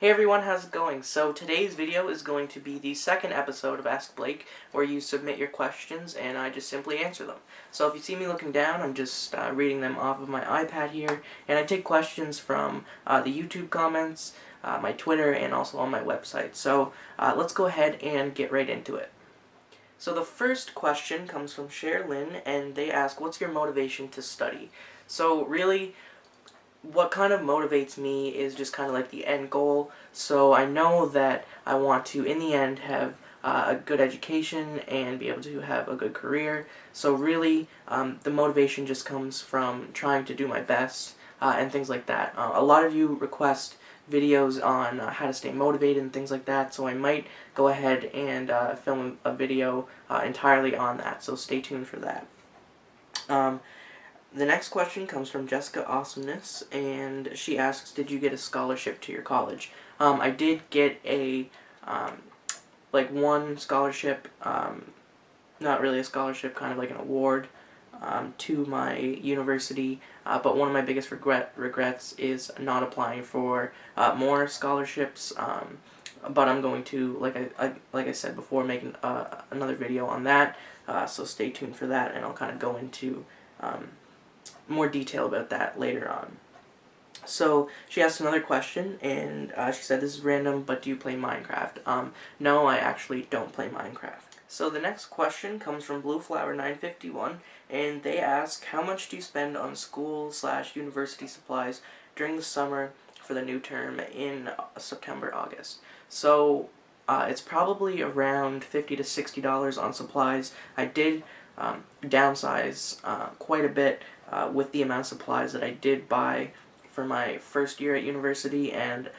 Hey everyone, how's it going? So today's video is going to be the second episode of Ask Blake, where you submit your questions and I just simply answer them. So if you see me looking down, I'm just reading them off of my iPad here, and I take questions from the YouTube comments, my Twitter, and also on my website. So let's go ahead and get right into it. So the first question comes from Cher Lynn, and they ask, what's your motivation to study? So really, what kind of motivates me is just kind of like the end goal. So I know that I want to, in the end, have a good education and be able to have a good career. So really, the motivation just comes from trying to do my best and things like that. A lot of you request videos on how to stay motivated and things like that, so I might go ahead and film a video entirely on that, so stay tuned for that. The next question comes from Jessica Awesomeness, and she asks, did you get a scholarship to your college? I did get a, one scholarship, not really a scholarship, kind of like an award, to my university, but one of my biggest regrets is not applying for more scholarships, but I'm going to, like I said before, make another video on that, so stay tuned for that, and I'll kind of go into more detail about that later on. So she asked another question, and she said, this is random, but do you play Minecraft? No, I actually don't play Minecraft. So the next question comes from Blueflower951, and they ask, how much do you spend on school/university supplies during the summer for the new term in September, August? So it's probably around $50 to $60 on supplies. I did downsize quite a bit with the amount of supplies that I did buy for my first year at university, and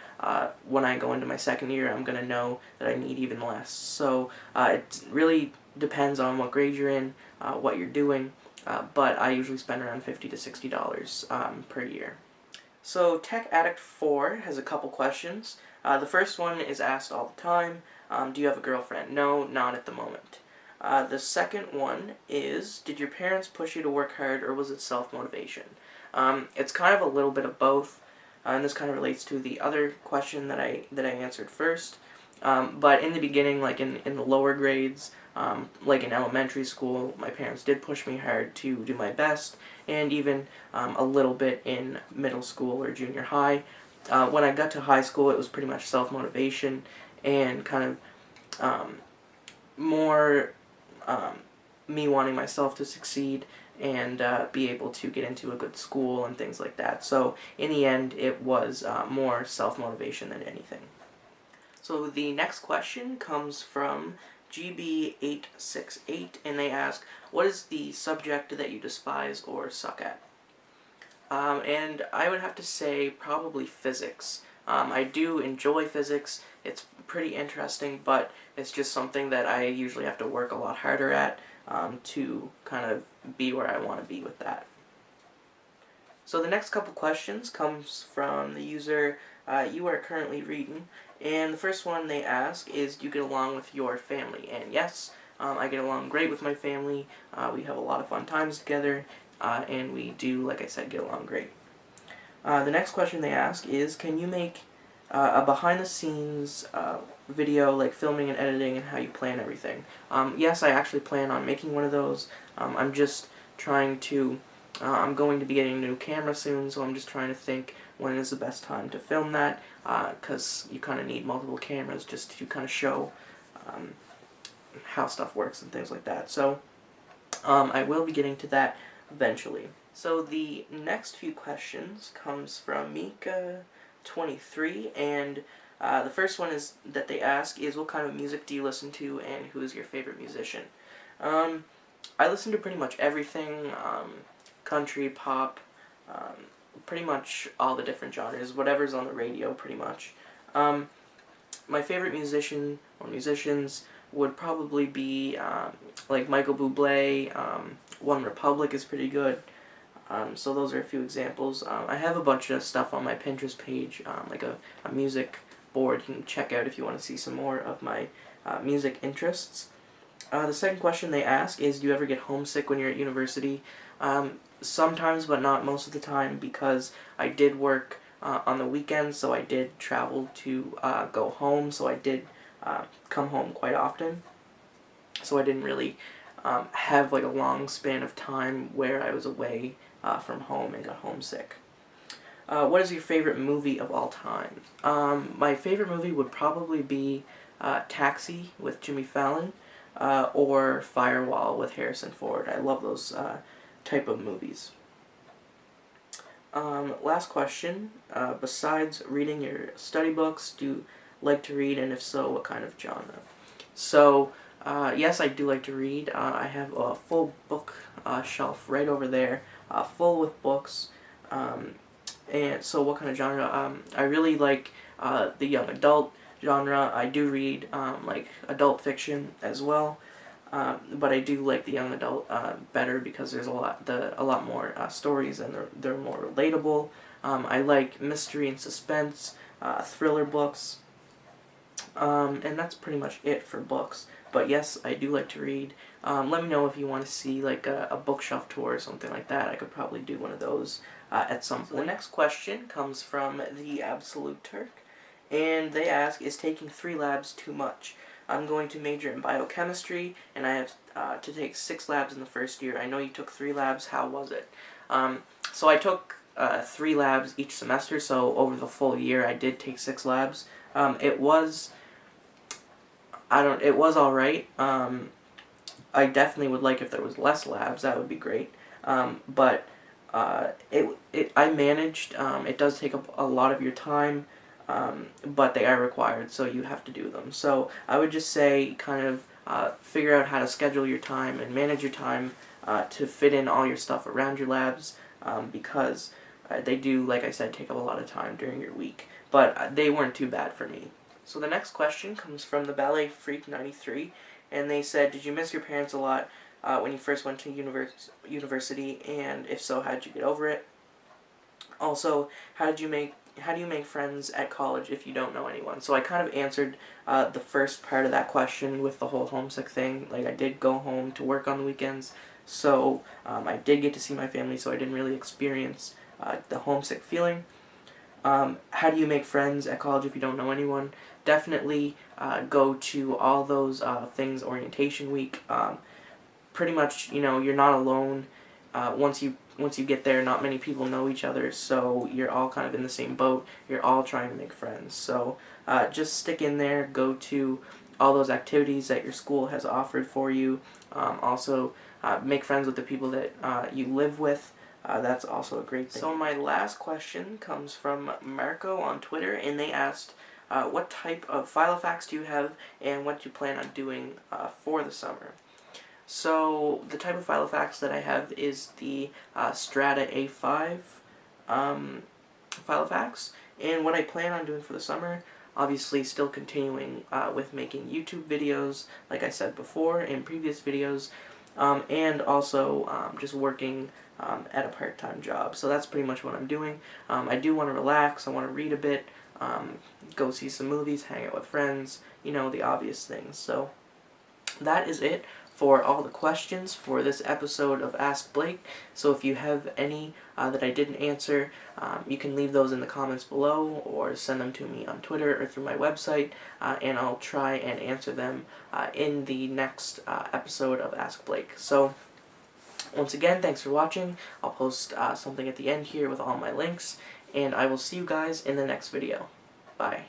when I go into my second year, I'm going to know that I need even less. So it really depends on what grade you're in, what you're doing, but I usually spend around $50 to $60 per year. So Tech Addict 4 has a couple questions. The first one is asked all the time. Do you have a girlfriend? No, not at the moment. The second one is, did your parents push you to work hard, or was it self-motivation? It's kind of a little bit of both, and this kind of relates to the other question that I answered first. But in the beginning, like in the lower grades, like in elementary school, my parents did push me hard to do my best, and even a little bit in middle school or junior high. When I got to high school, it was pretty much self-motivation and kind of more me wanting myself to succeed and be able to get into a good school and things like that. So in the end, it was more self-motivation than anything. So the next question comes from GB868, and they ask, what is the subject that you despise or suck at? And I would have to say probably physics. I do enjoy physics. It's pretty interesting, but it's just something that I usually have to work a lot harder at to kind of be where I want to be with that. So the next couple questions comes from the user You Are Currently Reading, and the first one they ask is, do you get along with your family? And yes, I get along great with my family. We have a lot of fun times together, and we do, like I said, get along great. The next question they ask is, can you make a behind-the-scenes video, like filming and editing and how you plan everything? Yes, I actually plan on making one of those. I'm just trying to, I'm going to be getting a new camera soon, so I'm just trying to think when is the best time to film that, because you kind of need multiple cameras just to kind of show how stuff works and things like that. So I will be getting to that eventually. So the next few questions comes from Mika23, and the first one is that they ask is, what kind of music do you listen to, and who is your favorite musician? I listen to pretty much everything, country, pop, pretty much all the different genres, whatever's on the radio pretty much. My favorite musician or musicians would probably be like Michael Bublé. One Republic is pretty good. So those are a few examples. I have a bunch of stuff on my Pinterest page, like a music board you can check out if you want to see some more of my music interests. The second question they ask is, do you ever get homesick when you're at university? Sometimes, but not most of the time, because I did work on the weekends, so I did travel to go home, so I did come home quite often. So I didn't really have like a long span of time where I was away from home and got homesick. What is your favorite movie of all time? My favorite movie would probably be Taxi with Jimmy Fallon or Firewall with Harrison Ford. I love those type of movies. Last question. Besides reading your study books, do you like to read, and if so, what kind of genre? So, yes, I do like to read. I have a full book shelf right over there, full with books. And so, what kind of genre? I really like the young adult genre. I do read like adult fiction as well. But I do like the young adult better because there's a lot more stories, and they're more relatable. I like mystery and suspense, thriller books, and that's pretty much it for books. But yes, I do like to read. Let me know if you want to see like a bookshelf tour or something like that. I could probably do one of those at some point. So the next question comes from the Absolute Turk, and they ask, is taking 3 labs too much? I'm going to major in biochemistry, and I have to take 6 labs in the first year. I know you took 3 labs. How was it? So I took 3 labs each semester, so over the full year I did take 6 labs. It was alright. I definitely would like if there was less labs. That would be great. But I managed. It does take up a lot of your time. But they are required, so you have to do them. So I would just say kind of figure out how to schedule your time and manage your time to fit in all your stuff around your labs, because they do, like I said, take up a lot of time during your week. But they weren't too bad for me. So the next question comes from the Ballet Freak 93, and they said, did you miss your parents a lot when you first went to university, and if so, how did you get over it? Also, how do you make friends at college if you don't know anyone? So I kind of answered the first part of that question with the whole homesick thing. Like, I did go home to work on the weekends, so I did get to see my family, so I didn't really experience the homesick feeling. How do you make friends at college if you don't know anyone? Definitely go to all those things, orientation week. Pretty much, you're not alone. Once you get there, not many people know each other, so you're all kind of in the same boat. You're all trying to make friends. So just stick in there. Go to all those activities that your school has offered for you. Also, make friends with the people that you live with. That's also a great thing. So my last question comes from Marco on Twitter, and they asked, what type of Filofax do you have, and what do you plan on doing for the summer? So the type of Filofax that I have is the Strata A5 Filofax, and what I plan on doing for the summer, obviously still continuing with making YouTube videos, like I said before in previous videos, and also just working at a part-time job. So that's pretty much what I'm doing. I do want to relax, I want to read a bit, go see some movies, hang out with friends, the obvious things. So that is it for all the questions for this episode of Ask Blake. So if you have any that I didn't answer, you can leave those in the comments below or send them to me on Twitter or through my website, and I'll try and answer them in the next episode of Ask Blake. So once again, thanks for watching. I'll post something at the end here with all my links, and I will see you guys in the next video. Bye.